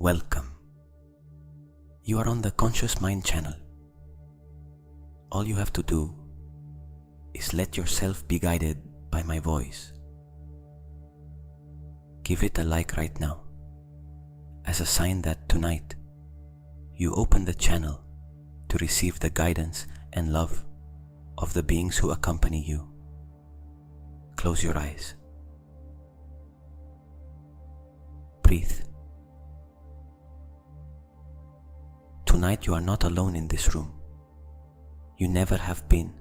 Welcome. You are on the Conscious Mind channel. All you have to do is let yourself be guided by my voice. Give it a like right now, as a sign that tonight you open the channel to receive the guidance and love of the beings who accompany you. Close your eyes. Breathe. Tonight you are not alone in this room. You never have been.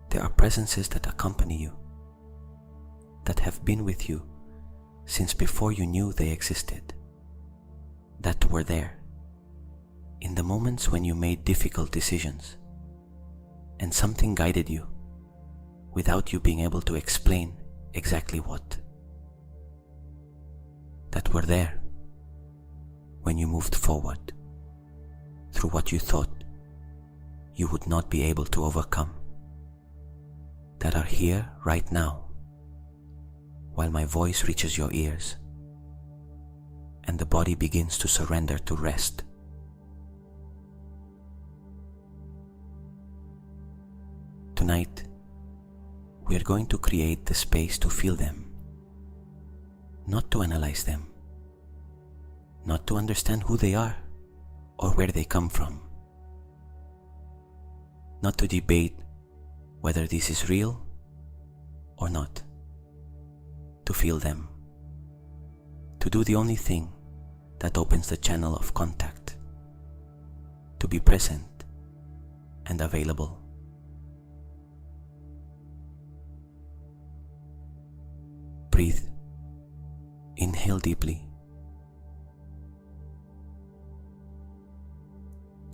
There are presences that accompany you, that have been with you since before you knew they existed, that were there in the moments when you made difficult decisions and something guided you without you being able to explain exactly what, that were there when you moved forward through what you thought you would not be able to overcome, that are here right now while my voice reaches your ears and the body begins to surrender to rest. Tonight, we are going to create the space to feel them, not to analyze them, not to understand who they are or where they come from, not to debate whether this is real or not, to feel them, to do the only thing that opens the channel of contact, to be present and available. Breathe. Inhale deeply.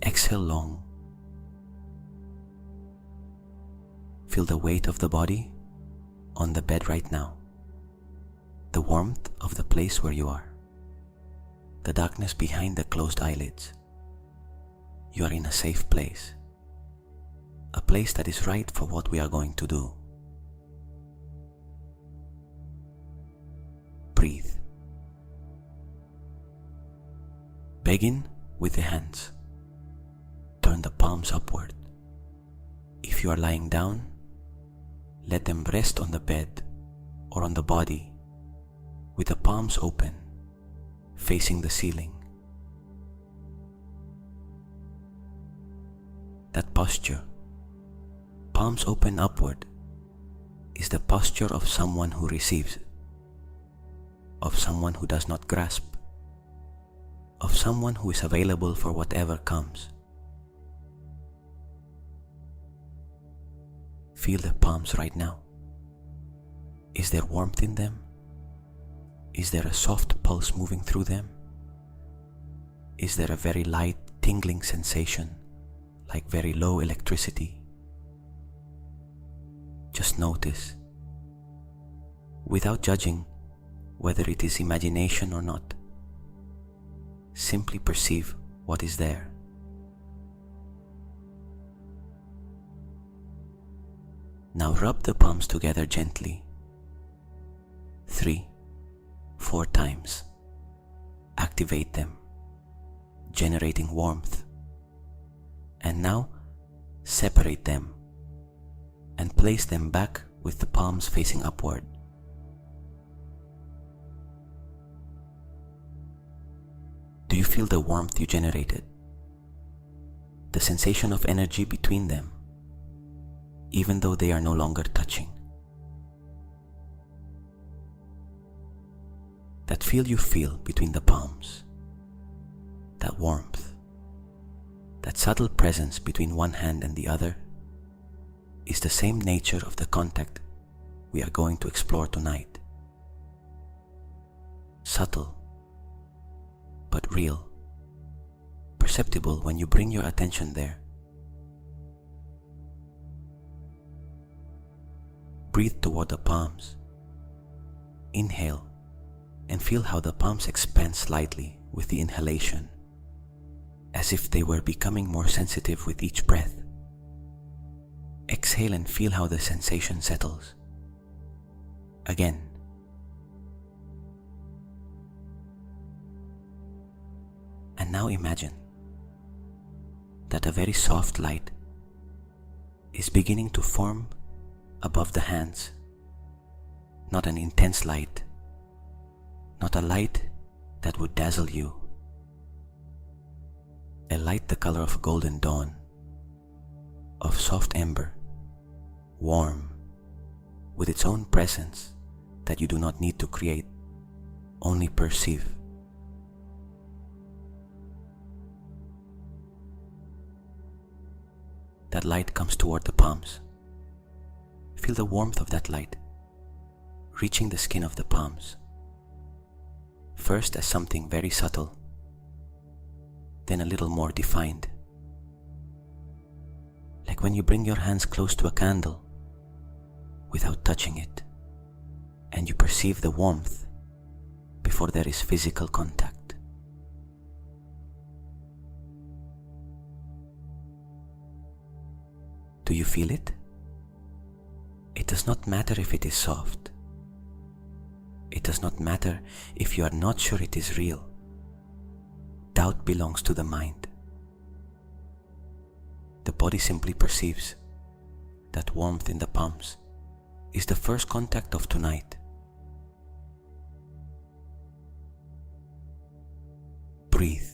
Exhale long. Feel the weight of the body on the bed right now, the warmth of the place where you are, the darkness behind the closed eyelids. You are in a safe place, a place that is right for what we are going to do. Breathe. Begin with the hands. Turn the palms upward. If you are lying down, let them rest on the bed or on the body with the palms open, facing the ceiling. That posture, palms open upward, is the posture of someone who receives, of someone who does not grasp, of someone who is available for whatever comes. Feel the palms right now. Is there warmth in them? Is there a soft pulse moving through them? Is there a very light tingling sensation, like very low electricity? Just notice, without judging whether it is imagination or not. Simply perceive what is there. Now rub the palms together gently, 3, 4 times. Activate them, generating warmth. And now separate them and place them back with the palms facing upward. Do you feel the warmth you generated? The sensation of energy between them, even though they are no longer touching. That feel you feel between the palms, that warmth, that subtle presence between one hand and the other, is the same nature of the contact we are going to explore tonight. Subtle, but real, perceptible when you bring your attention there. Breathe toward the palms. Inhale and feel how the palms expand slightly with the inhalation, as if they were becoming more sensitive with each breath. Exhale and feel how the sensation settles. Again. now imagine that a very soft light is beginning to form above the hands. Not an intense light, not a light that would dazzle you. A light the color of golden dawn, of soft ember, warm, with its own presence that you do not need to create, only perceive. That light comes toward the palms. Feel the warmth of that light reaching the skin of the palms, first as something very subtle, then a little more defined. Like when you bring your hands close to a candle without touching it, and you perceive the warmth before there is physical contact. Do you feel it? It does not matter if it is soft. It does not matter if you are not sure it is real. Doubt belongs to the mind. The body simply perceives that warmth in the palms is the first contact of tonight. Breathe.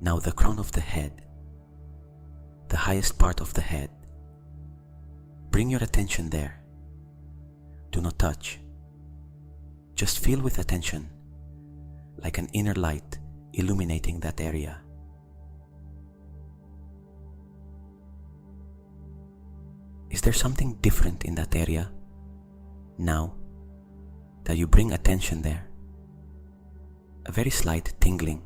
Now the crown of the head, the highest part of the head. Bring your attention there. Do not touch. Just feel with attention, like an inner light illuminating that area. Is there something different in that area now that you bring attention there? A very slight tingling,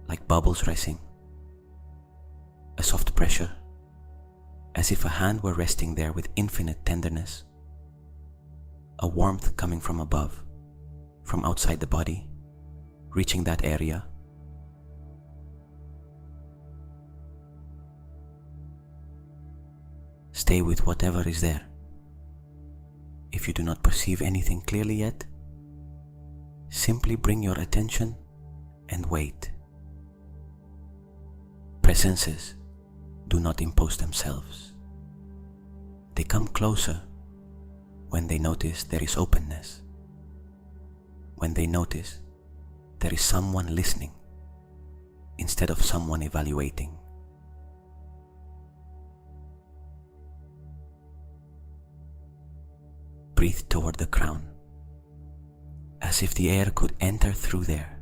like bubbles rising. A soft pressure, as if a hand were resting there with infinite tenderness. A warmth coming from above, from outside the body, reaching that area. Stay with whatever is there. If you do not perceive anything clearly yet, simply bring your attention and wait. Presences do not impose themselves. They come closer when they notice there is openness, when they notice there is someone listening instead of someone evaluating. Breathe toward the crown, as if the air could enter through there.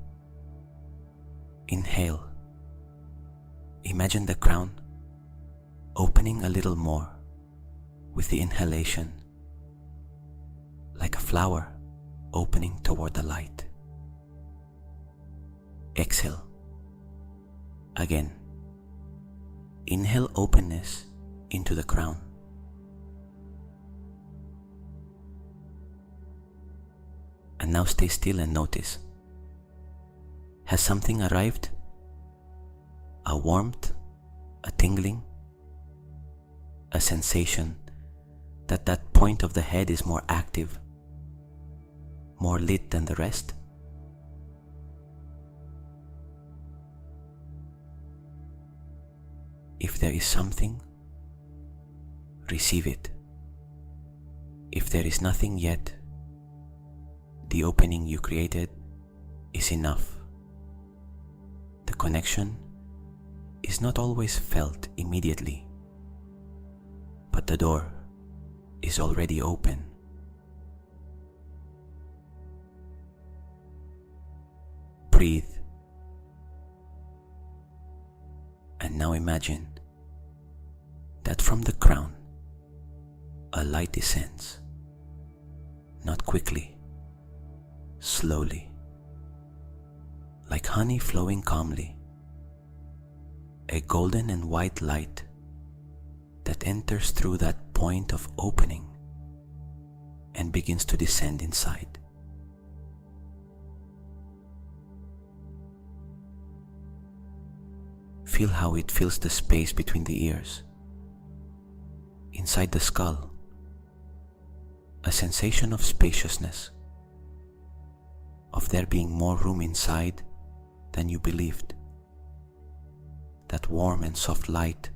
Inhale. Imagine the crown opening a little more with the inhalation, like a flower opening toward the light. Exhale. Again. Inhale openness into the crown. And now stay still and notice. Has something arrived? A warmth, a tingling, a sensation that point of the head is more active, more lit than the rest? If there is something, receive it. If there is nothing yet, the opening you created is enough. The connection is not always felt immediately, but the door is already open. Breathe. And now imagine that from the crown a light descends, not quickly, slowly, like honey flowing calmly, a golden and white light that enters through that point of opening and begins to descend inside. Feel how it fills the space between the ears, inside the skull, a sensation of spaciousness, of there being more room inside than you believed. That warm and soft light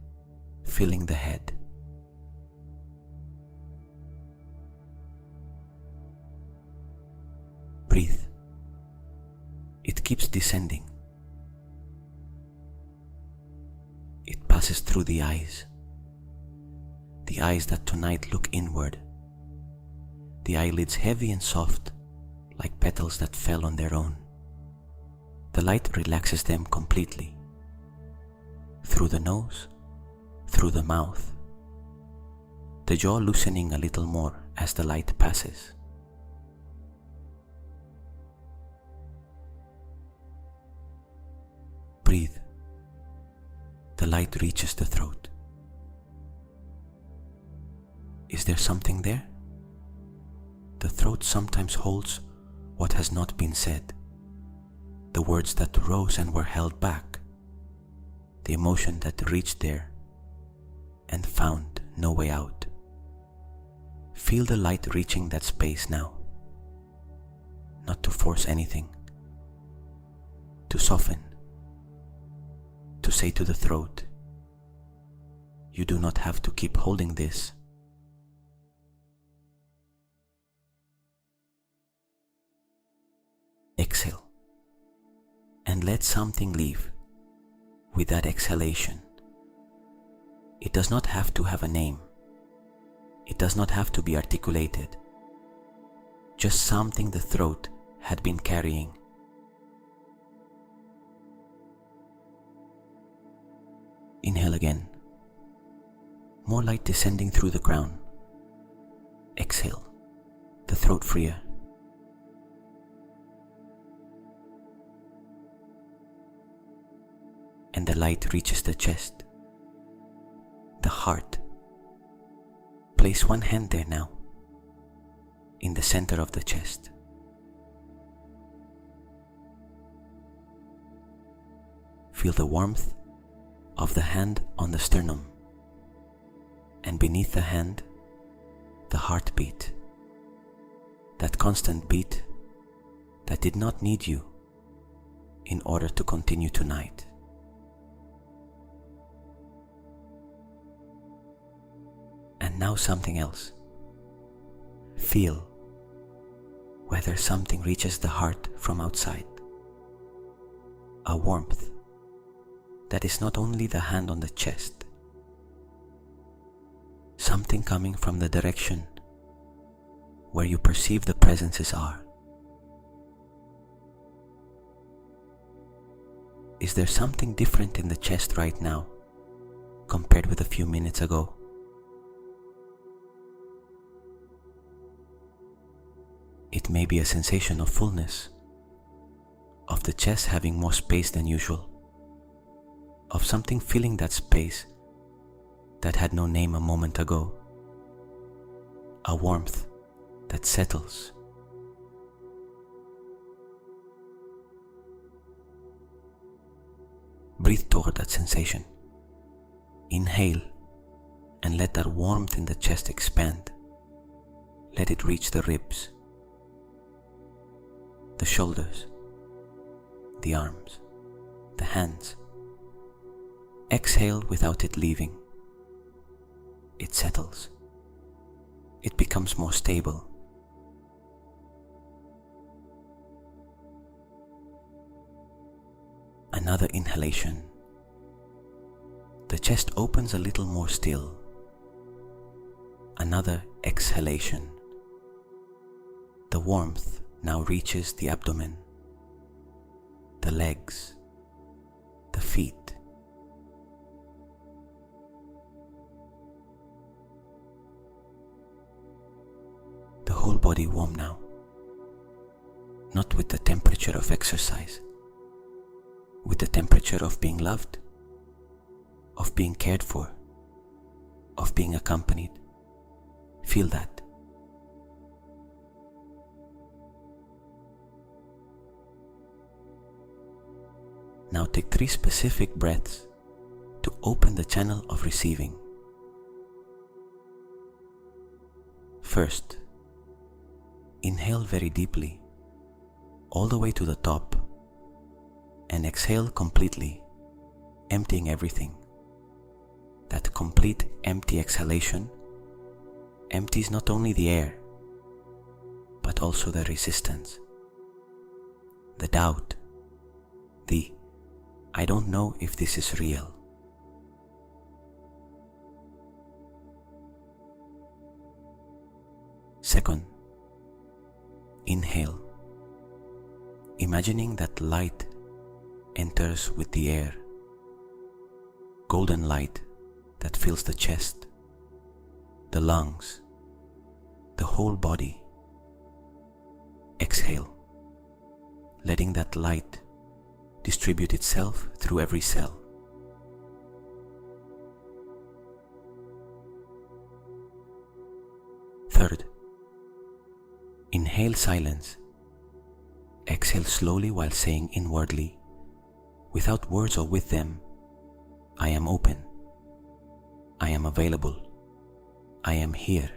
filling the head. Breathe. It keeps descending. It passes through the eyes that tonight look inward, the eyelids heavy and soft like petals that fell on their own. The light relaxes them completely, through the nose, through the mouth, the jaw loosening a little more as the light passes. Breathe. The light reaches the throat. Is there something there? The throat sometimes holds what has not been said, the words that rose and were held back, the emotion that reached there and found no way out. Feel the light reaching that space now, not to force anything, to soften, to say to the throat, you do not have to keep holding this. Exhale, and let something leave with that exhalation. It does not have to have a name. It does not have to be articulated. Just something the throat had been carrying. Inhale again. More light descending through the crown. Exhale, the throat freer. And the light reaches the chest, the heart. Place one hand there now, in the center of the chest. Feel the warmth of the hand on the sternum, and beneath the hand, the heartbeat, that constant beat that did not need you in order to continue tonight. And now something else. Feel whether something reaches the heart from outside. A warmth that is not only the hand on the chest, something coming from the direction where you perceive the presences are. Is there something different in the chest right now compared with a few minutes ago? It may be a sensation of fullness, of the chest having more space than usual, of something filling that space that had no name a moment ago, a warmth that settles. Breathe toward that sensation. Inhale and let that warmth in the chest expand. Let it reach the ribs, the shoulders, the arms, the hands. Exhale without it leaving. It settles. It becomes more stable. Another inhalation. The chest opens a little more still. Another exhalation. The warmth now reaches the abdomen, the legs, the feet. The whole body warm now, not with the temperature of exercise, with the temperature of being loved, of being cared for, of being accompanied. Feel that. Now take 3 specific breaths to open the channel of receiving. First, inhale very deeply, all the way to the top, and exhale completely, emptying everything. That complete empty exhalation empties not only the air, but also the resistance, the doubt, the "I don't know if this is real." Second, inhale, imagining that light enters with the air, golden light that fills the chest, the lungs, the whole body. Exhale, letting that light distribute itself through every cell. Third, inhale silence. Exhale slowly while saying inwardly, without words or with them, "I am open. I am available. I am here."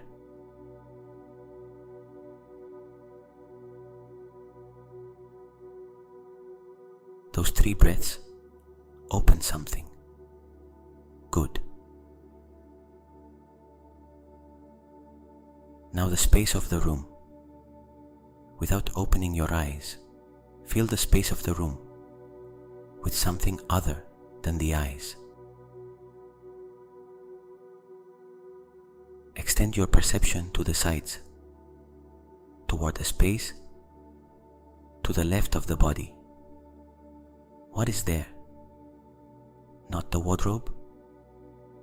Those 3 breaths open something. Good. Now the space of the room. Without opening your eyes, fill the space of the room with something other than the eyes. Extend your perception to the sides, toward the space to the left of the body. What is there? Not the wardrobe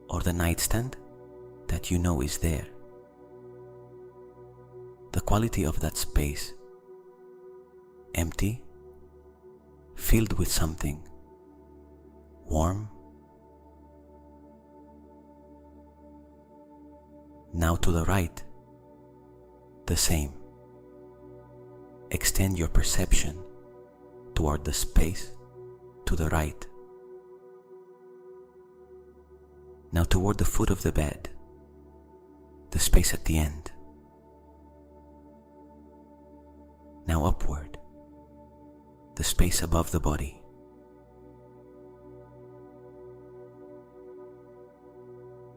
or the nightstand that you know is there. The quality of that space, empty, filled with something, warm. Now to the right, the same. Extend your perception toward the space to the right. Now toward the foot of the bed, the space at the end. Now upward, the space above the body.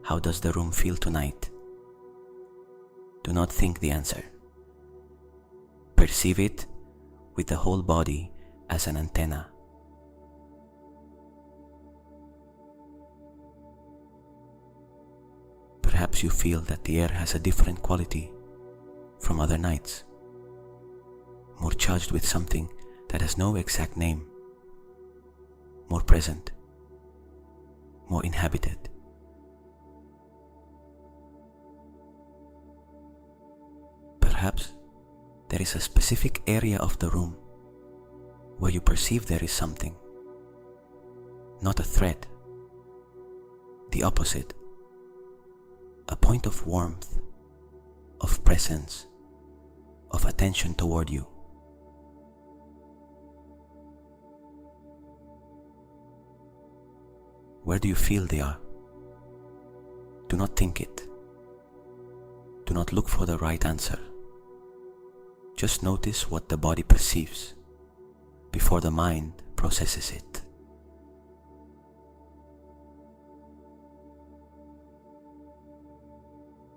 How does the room feel tonight? Do not think the answer. Perceive it with the whole body as an antenna. Perhaps you feel that the air has a different quality from other nights, more charged with something that has no exact name, more present, more inhabited. Perhaps there is a specific area of the room where you perceive there is something, not a threat, the opposite, a point of warmth, of presence, of attention toward you. Where do you feel they are? Do not think it. Do not look for the right answer. Just notice what the body perceives before the mind processes it.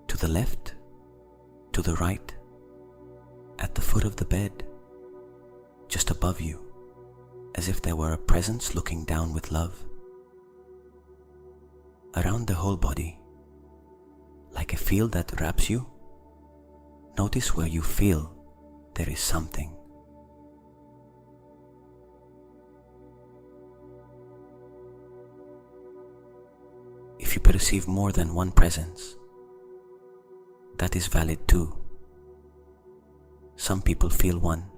To the left, to the right, at the foot of the bed, just above you, as if there were a presence looking down with love. Around the whole body, like a field that wraps you, notice where you feel there is something. If you perceive more than one presence, that is valid too. Some people feel one,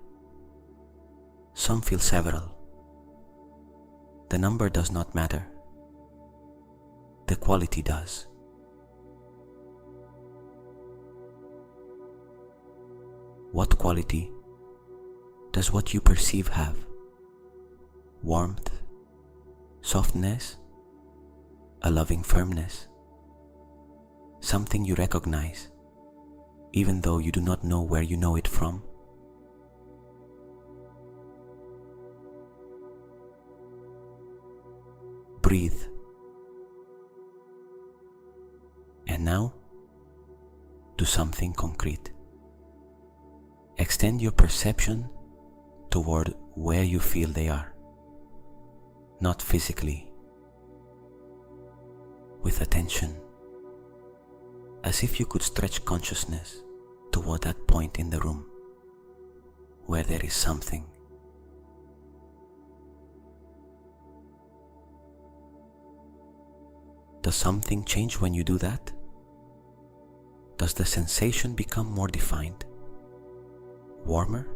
some feel several. The number does not matter. The quality does. What quality does what you perceive have? Warmth, softness, a loving firmness, something you recognize, even though you do not know where you know it from. breathe. And now, do something concrete. Extend your perception toward where you feel they are, not physically, with attention, as if you could stretch consciousness toward that point in the room where there is something. Does something change when you do that? Does the sensation become more defined, warmer?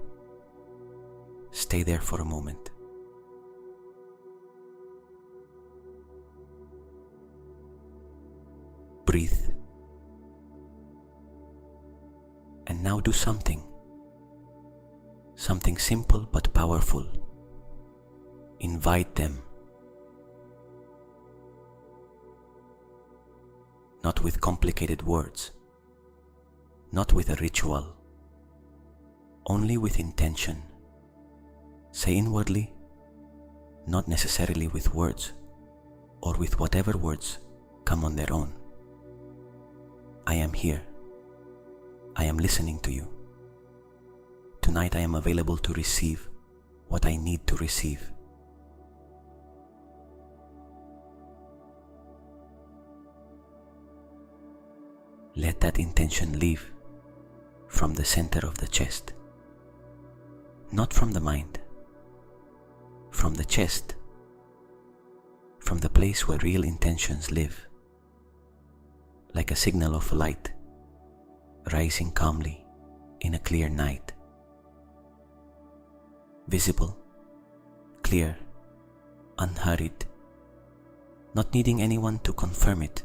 Stay there for a moment. Breathe. And now do something simple but powerful. Invite them. Not with complicated words, not with a ritual, only with intention. Say inwardly, not necessarily with words, or with whatever words come on their own. I am here. I am listening to you. Tonight I am available to receive what I need to receive. Let that intention leave from the center of the chest, not from the mind, from the chest, from the place where real intentions live, like a signal of light rising calmly in a clear night. Visible, clear, unhurried, not needing anyone to confirm it,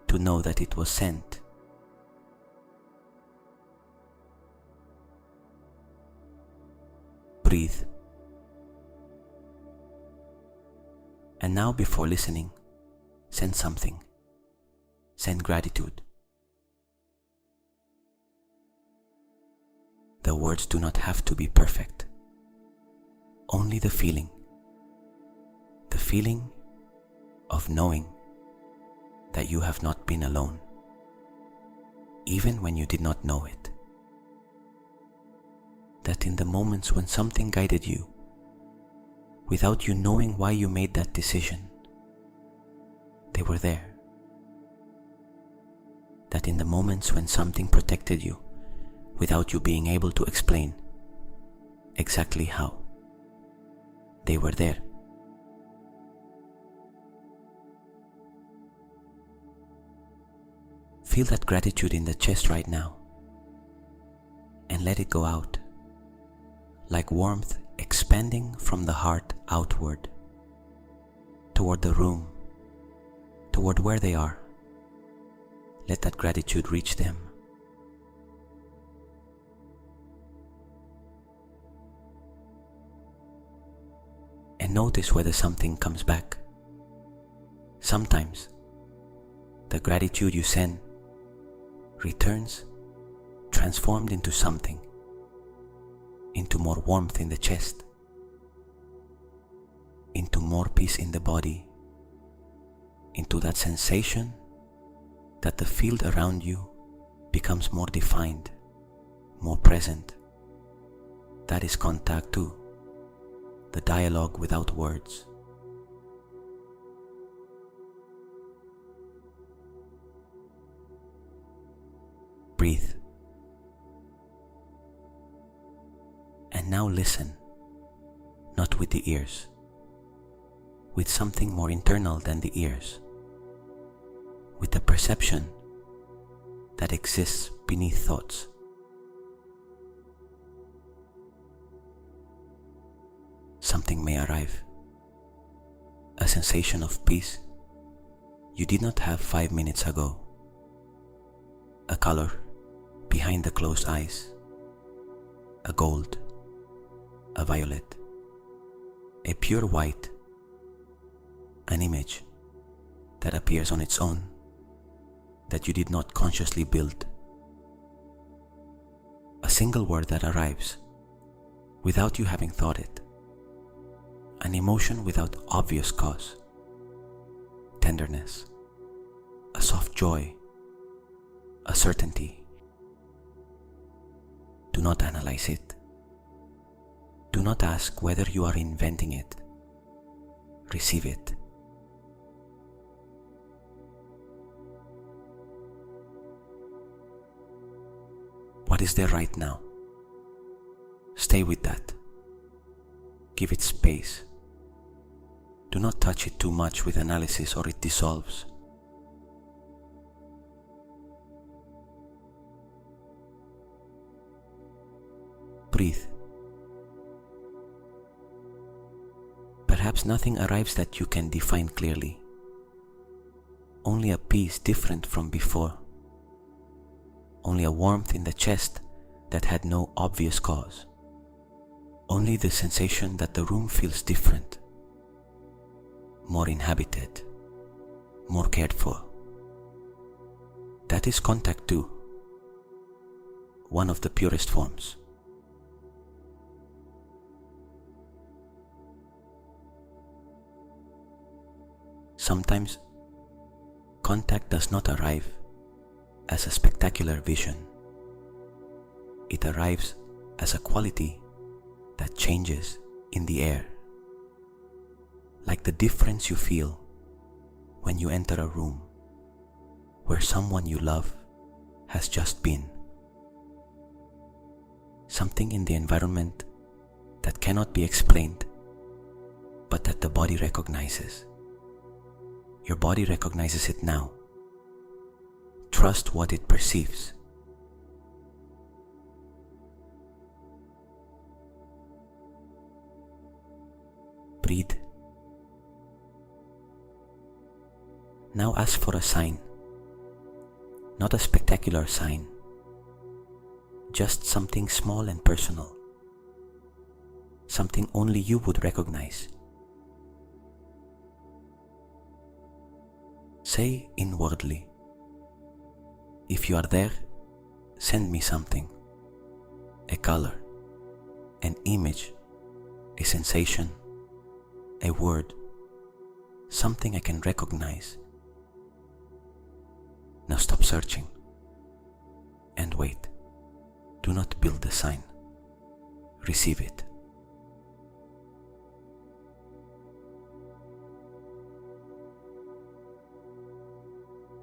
to know that it was sent. Breathe. And now, before listening, send something. Send gratitude. The words do not have to be perfect. Only the feeling of knowing that you have not been alone, even when you did not know it. That in the moments when something guided you, without you knowing why you made that decision, they were there. That in the moments when something protected you, without you being able to explain exactly how, they were there. Feel that gratitude in the chest right now, and let it go out, like warmth expanding from the heart outward, toward the room, toward where they are. Let that gratitude reach them. And notice whether something comes back. Sometimes the gratitude you send returns transformed into something, into more warmth in the chest, into more peace in the body, into that sensation that the field around you becomes more defined, more present. That is contact too, the dialogue without words. Breathe. And now listen, not with the ears, with something more internal than the ears, with the perception that exists beneath thoughts. Something may arrive, a sensation of peace you did not have 5 minutes ago, a color behind the closed eyes, a gold, a violet, a pure white, an image that appears on its own, that you did not consciously build, a single word that arrives without you having thought it, an emotion without obvious cause, tenderness, a soft joy, a certainty. Do not analyze it. Do not ask whether you are inventing it. Receive it. What is there right now? Stay with that. Give it space. Do not touch it too much with analysis or it dissolves. Breathe. Perhaps nothing arrives that you can define clearly. Only a peace different from before. Only a warmth in the chest that had no obvious cause. Only the sensation that the room feels different, more inhabited, more cared for. That is contact too, one of the purest forms. Sometimes, contact does not arrive as a spectacular vision. It arrives as a quality that changes in the air, like the difference you feel when you enter a room where someone you love has just been. Something in the environment that cannot be explained, but that the body recognizes. Your body recognizes it now. Trust what it perceives. Breathe. Now ask for a sign. Not a spectacular sign. Just something small and personal. Something only you would recognize. Say inwardly, if you are there, send me something. A color, an image, a sensation, a word, something I can recognize. Now stop searching and wait. Do not build the sign. Receive it.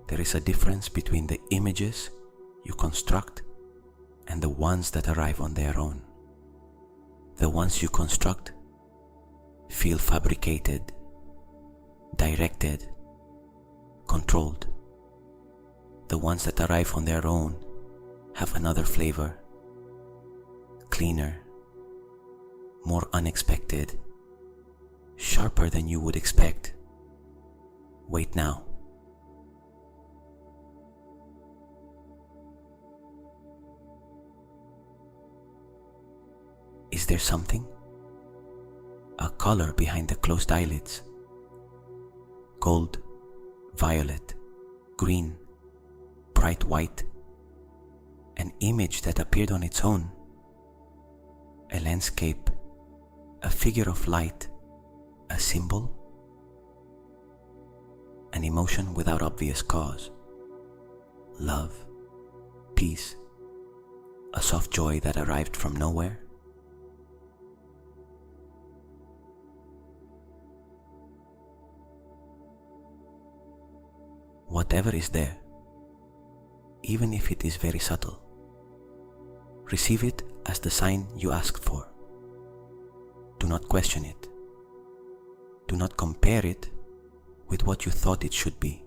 There is a difference between the images you construct and the ones that arrive on their own. The ones you construct feel fabricated, directed, controlled. The ones that arrive on their own have another flavor, cleaner, more unexpected, sharper than you would expect. Wait now. Is there something? A color behind the closed eyelids? Gold, violet, green, bright white. An image that appeared on its own. A landscape, a figure of light, a symbol. An emotion without obvious cause. Love, peace, a soft joy that arrived from nowhere. Whatever is there, even if it is very subtle, receive it as the sign you asked for. Do not question it. Do not compare it with what you thought it should be.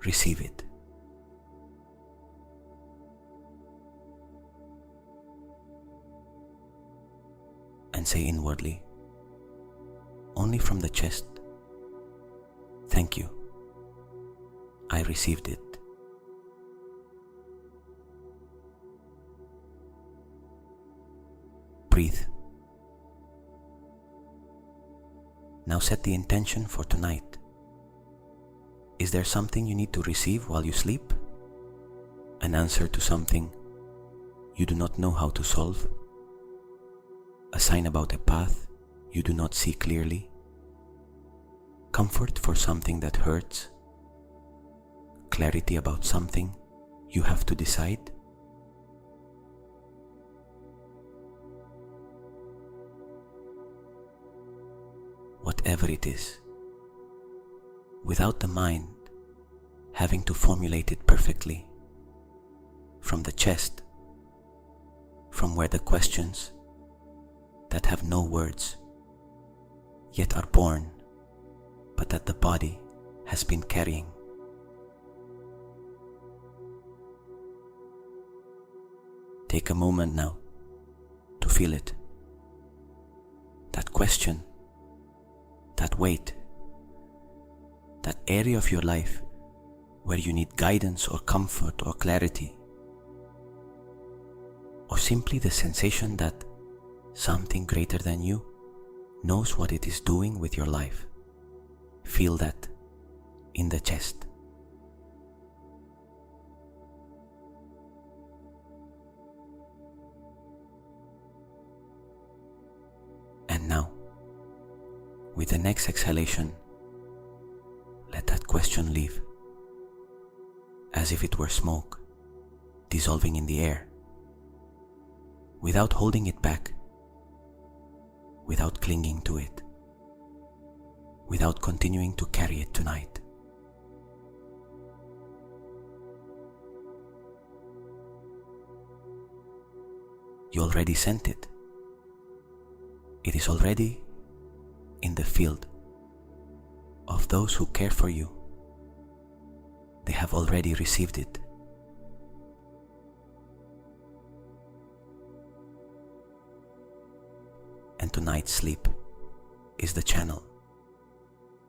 Receive it. And say inwardly, only from the chest, thank you. I received it. Breathe. Now set the intention for tonight. Is there something you need to receive while you sleep? An answer to something you do not know how to solve? A sign about a path you do not see clearly? comfort for something that hurts, clarity about something you have to decide. Whatever it is, without the mind having to formulate it perfectly, from the chest, from where the questions that have no words yet are born, but that the body has been carrying. Take a moment now to feel it. That question, that weight, that area of your life where you need guidance or comfort or clarity, or simply the sensation that something greater than you knows what it is doing with your life. Feel that in the chest. And now, with the next exhalation, let that question leave, as if it were smoke dissolving in the air, without holding it back, without clinging to it, without continuing to carry it tonight. You already sent it. It is already in the field of those who care for you. They have already received it. And tonight's sleep is the channel.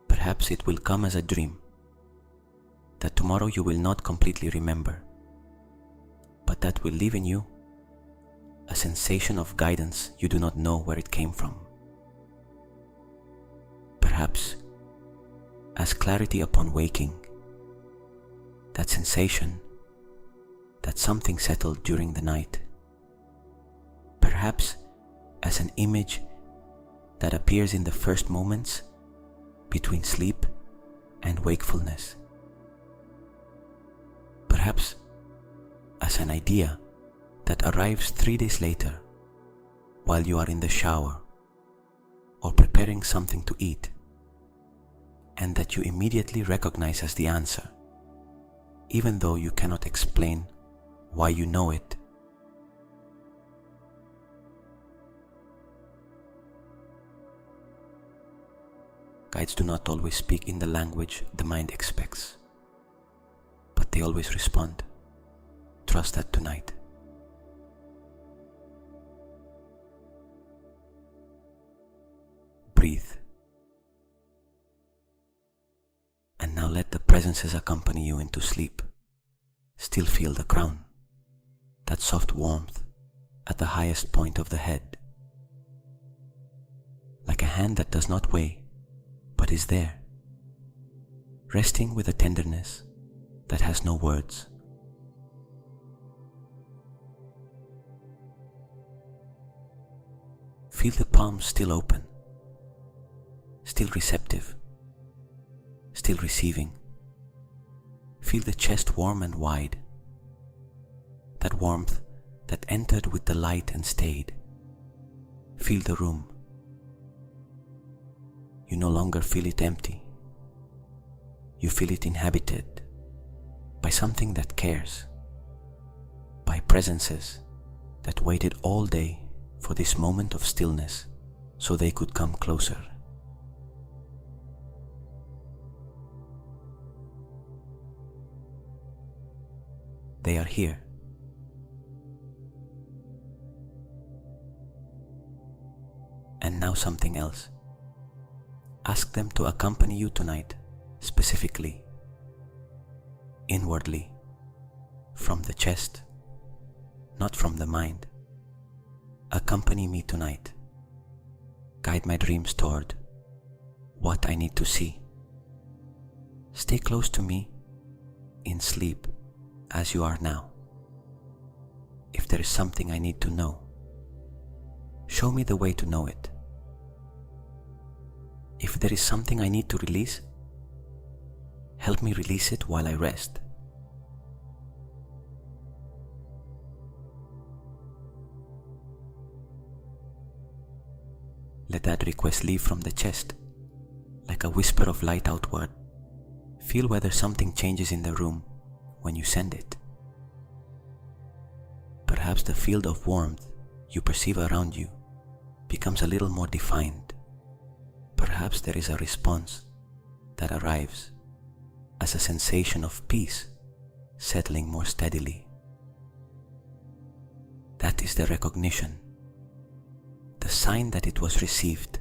Perhaps it will come as a dream that tomorrow you will not completely remember, but that will leave in you a sensation of guidance you do not know where it came from. Perhaps as clarity upon waking, that sensation that something settled during the night. Perhaps as an image that appears in the first moments between sleep and wakefulness. Perhaps as an idea that arrives 3 days later while you are in the shower or preparing something to eat, and that you immediately recognize as the answer, even though you cannot explain why you know it. Guides do not always speak in the language the mind expects, but they always respond. Trust that tonight. Breathe. And now let the presences accompany you into sleep. Still feel the crown, that soft warmth at the highest point of the head, like a hand that does not weigh, but is there, resting with a tenderness that has no words. Feel the palms still open, still receptive, still receiving. Feel the chest warm and wide, that warmth that entered with the light and stayed. Feel the room. You no longer feel it empty. You feel it inhabited by something that cares, by presences that waited all day for this moment of stillness so they could come closer. They are here. And now something else. Ask them to accompany you tonight, specifically, inwardly, from the chest, not from the mind. Accompany me tonight. Guide my dreams toward what I need to see. Stay close to me in sleep as you are now. If there is something I need to know, show me the way to know it. If there is something I need to release, help me release it while I rest. Let that request leave from the chest, like a whisper of light outward. Feel whether something changes in the room when you send it. Perhaps the field of warmth you perceive around you becomes a little more defined. Perhaps there is a response that arrives as a sensation of peace settling more steadily. That is the recognition, the sign that it was received.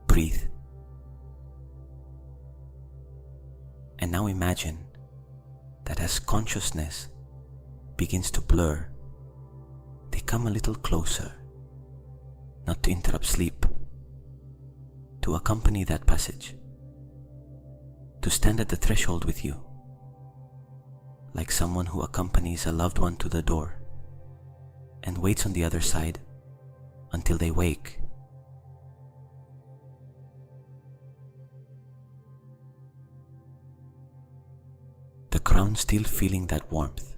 Breathe. And now imagine that as consciousness begins to blur, they come a little closer, not to interrupt sleep, to accompany that passage, to stand at the threshold with you, like someone who accompanies a loved one to the door and waits on the other side until they wake. The crown still feeling that warmth,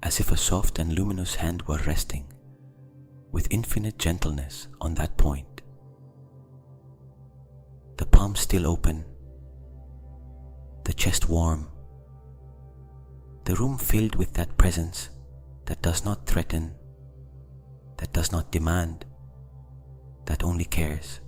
as if a soft and luminous hand were resting with infinite gentleness on that point. The palm still open, the chest warm, the room filled with that presence that does not threaten, that does not demand, that only cares.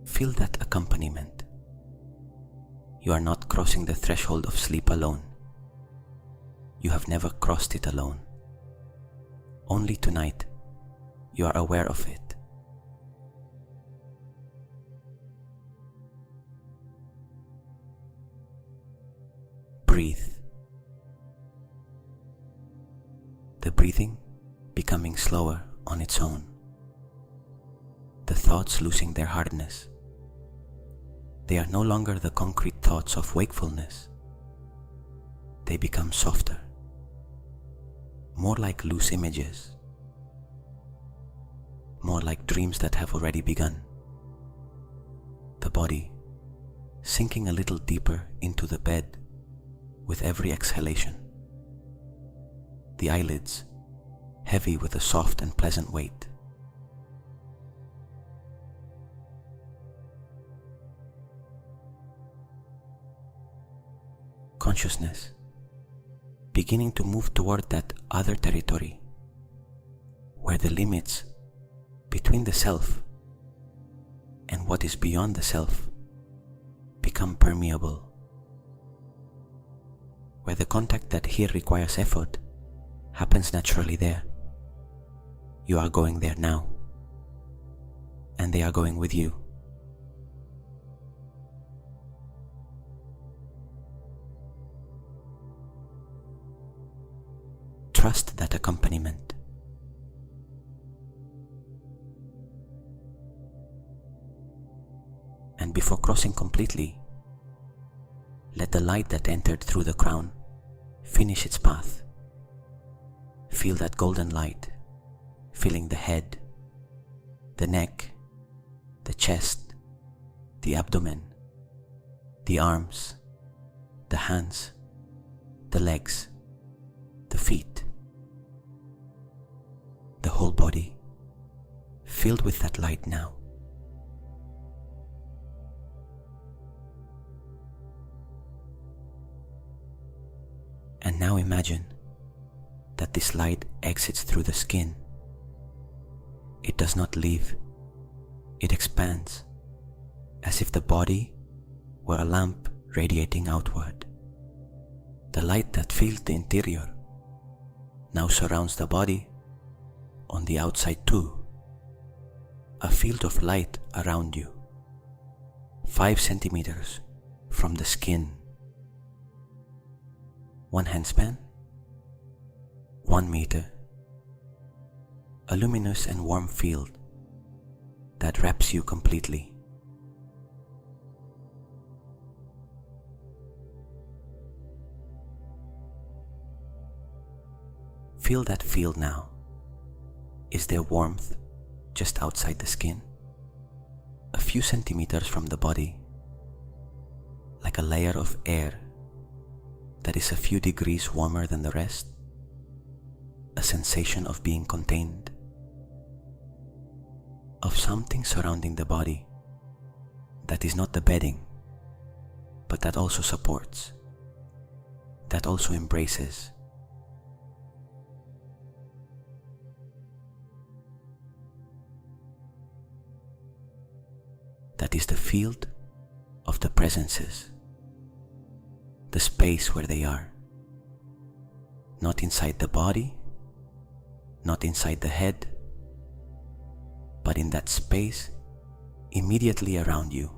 Feel that accompaniment. You are not crossing the threshold of sleep alone. You have never crossed it alone. Only tonight you are aware of it. Breathe. The breathing becoming slower on its own. The thoughts losing their hardness. They are no longer the concrete thoughts of wakefulness. They become softer, more like loose images, more like dreams that have already begun. The body sinking a little deeper into the bed with every exhalation. The eyelids heavy with a soft and pleasant weight. Consciousness beginning to move toward that other territory where the limits between the self and what is beyond the self become permeable, where the contact that here requires effort happens naturally there. You are going there now, and they are going with you. Trust that accompaniment. And before crossing completely, let the light that entered through the crown finish its path. Feel that golden light filling the head, the neck, the chest, the abdomen, the arms, the hands, the legs, the feet, the whole body filled with that light now. And now imagine that this light exits through the skin. It does not leave, it expands, as if the body were a lamp radiating outward. The light that fills the interior now surrounds the body on the outside too. A field of light around you, 5 centimeters from the skin. 1 handspan, 1 meter. A luminous and warm field that wraps you completely. Feel that field now. Is there warmth just outside the skin? A few centimeters from the body, like a layer of air that is a few degrees warmer than the rest? A sensation of being contained, of something surrounding the body that is not the bedding, but that also supports, that also embraces. That is the field of the presences, the space where they are, not inside the body, not inside the head, but in that space immediately around you,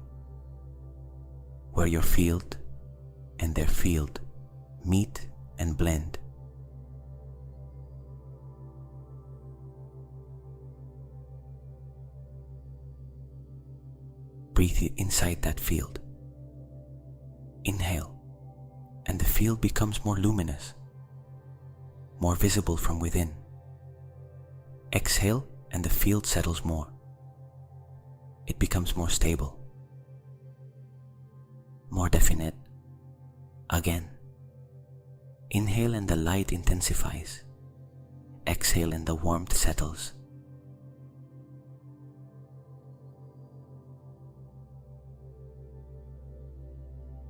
where your field and their field meet and blend. Breathe inside that field. Inhale, and the field becomes more luminous, more visible from within. Exhale, and the field settles more. It becomes more stable, more definite. Again. Inhale and the light intensifies. Exhale and the warmth settles.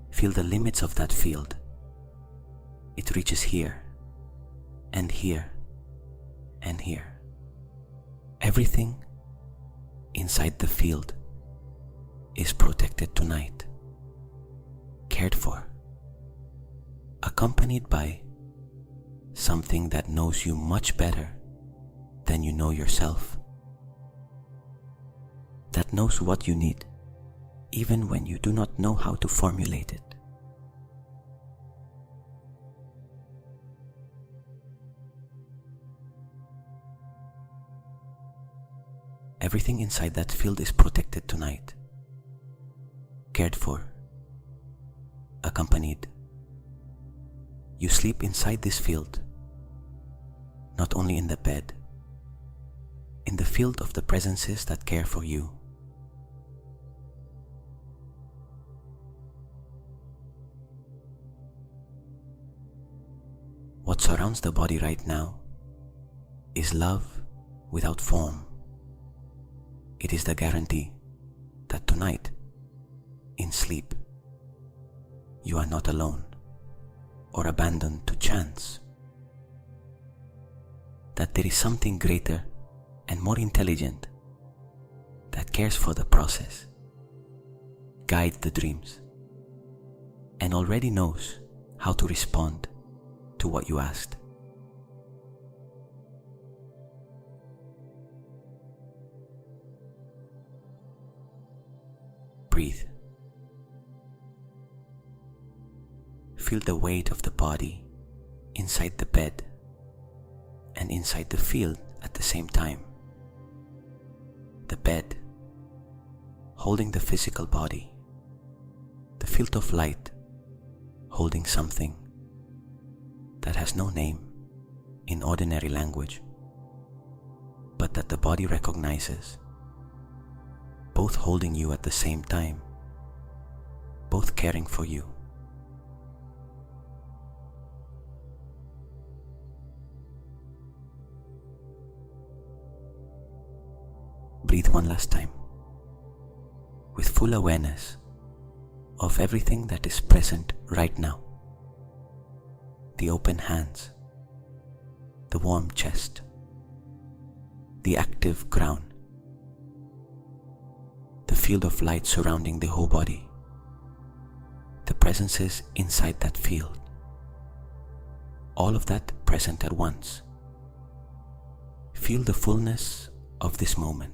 Feel the limits of that field. It reaches here, and here, and here. Everything inside the field is protected tonight, cared for, accompanied by something that knows you much better than you know yourself, that knows what you need, even when you do not know how to formulate it. Everything inside that field is protected tonight, cared for, accompanied. You sleep inside this field, not only in the bed, in the field of the presences that care for you. What surrounds the body right now is love without form. It is the guarantee that tonight, in sleep, you are not alone or abandoned to chance. That there is something greater and more intelligent that cares for the process, guides the dreams, and already knows how to respond to what you asked. Breathe. Feel the weight of the body inside the bed and inside the field at the same time. The bed holding the physical body, the field of light holding something that has no name in ordinary language, but that the body recognizes, both holding you at the same time, both caring for you. Breathe one last time, with full awareness of everything that is present right now. The open hands, the warm chest, the active crown, the field of light surrounding the whole body, the presences inside that field, all of that present at once. Feel the fullness of this moment.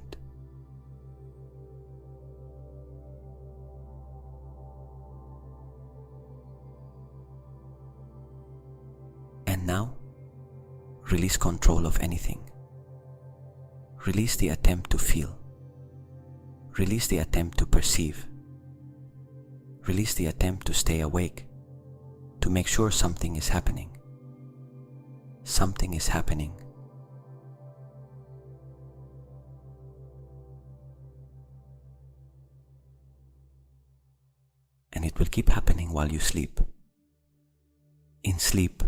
And now, release control of anything. Release the attempt to feel. Release the attempt to perceive. Release the attempt to stay awake, to make sure something is happening. something is happening. And it will keep happening while you sleep. In sleep,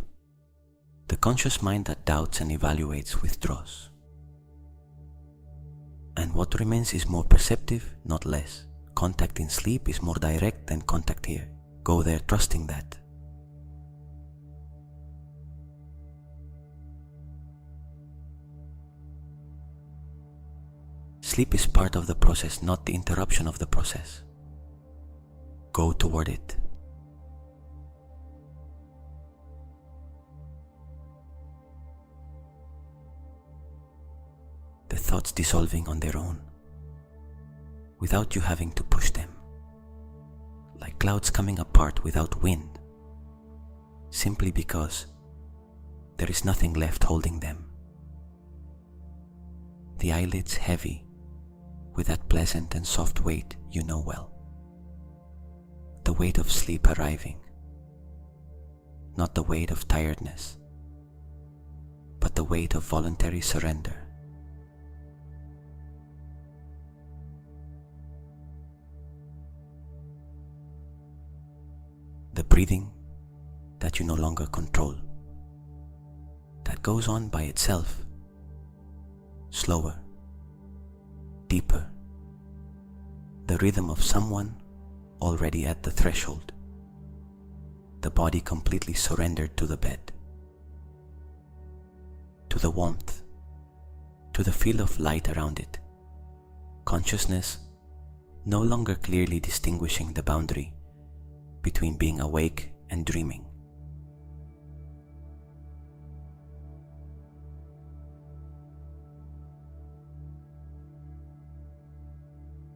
the conscious mind that doubts and evaluates withdraws. And what remains is more perceptive, not less. Contact in sleep is more direct than contact here. Go there trusting that. Sleep is part of the process, not the interruption of the process. Go toward it. The thoughts dissolving on their own, without you having to push them, like clouds coming apart without wind, simply because there is nothing left holding them. The eyelids heavy, with that pleasant and soft weight you know well. The weight of sleep arriving, not the weight of tiredness, but the weight of voluntary surrender. The breathing that you no longer control, that goes on by itself, slower, deeper, the rhythm of someone already at the threshold, the body completely surrendered to the bed, to the warmth, to the feel of light around it, consciousness no longer clearly distinguishing the boundary between being awake and dreaming.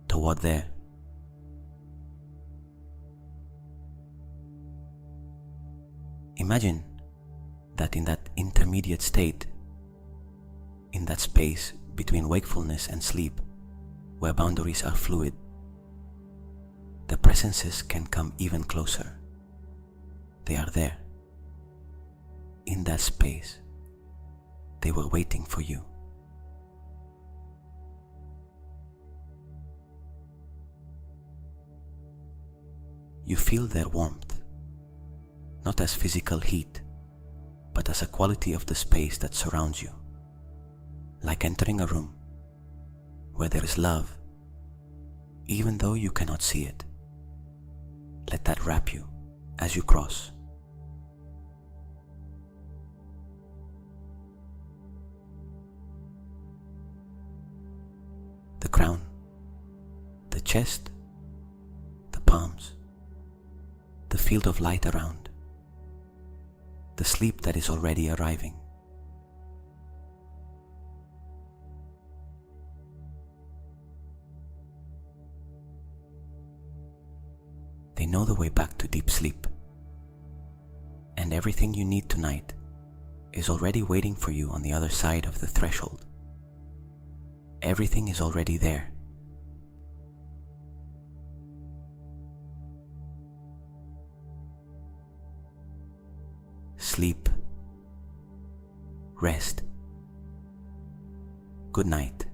Toward there, imagine that in that intermediate state, in that space between wakefulness and sleep, where boundaries are fluid, the presences can come even closer. They are there. In that space, they were waiting for you. You feel their warmth, not as physical heat, but as a quality of the space that surrounds you, like entering a room where there is love, even though you cannot see it. Let that wrap you as you cross. The crown, the chest, the palms, the field of light around, the sleep that is already arriving. They know the way back to deep sleep, and everything you need tonight is already waiting for you on the other side of the threshold. Everything is already there. Sleep, rest, good night.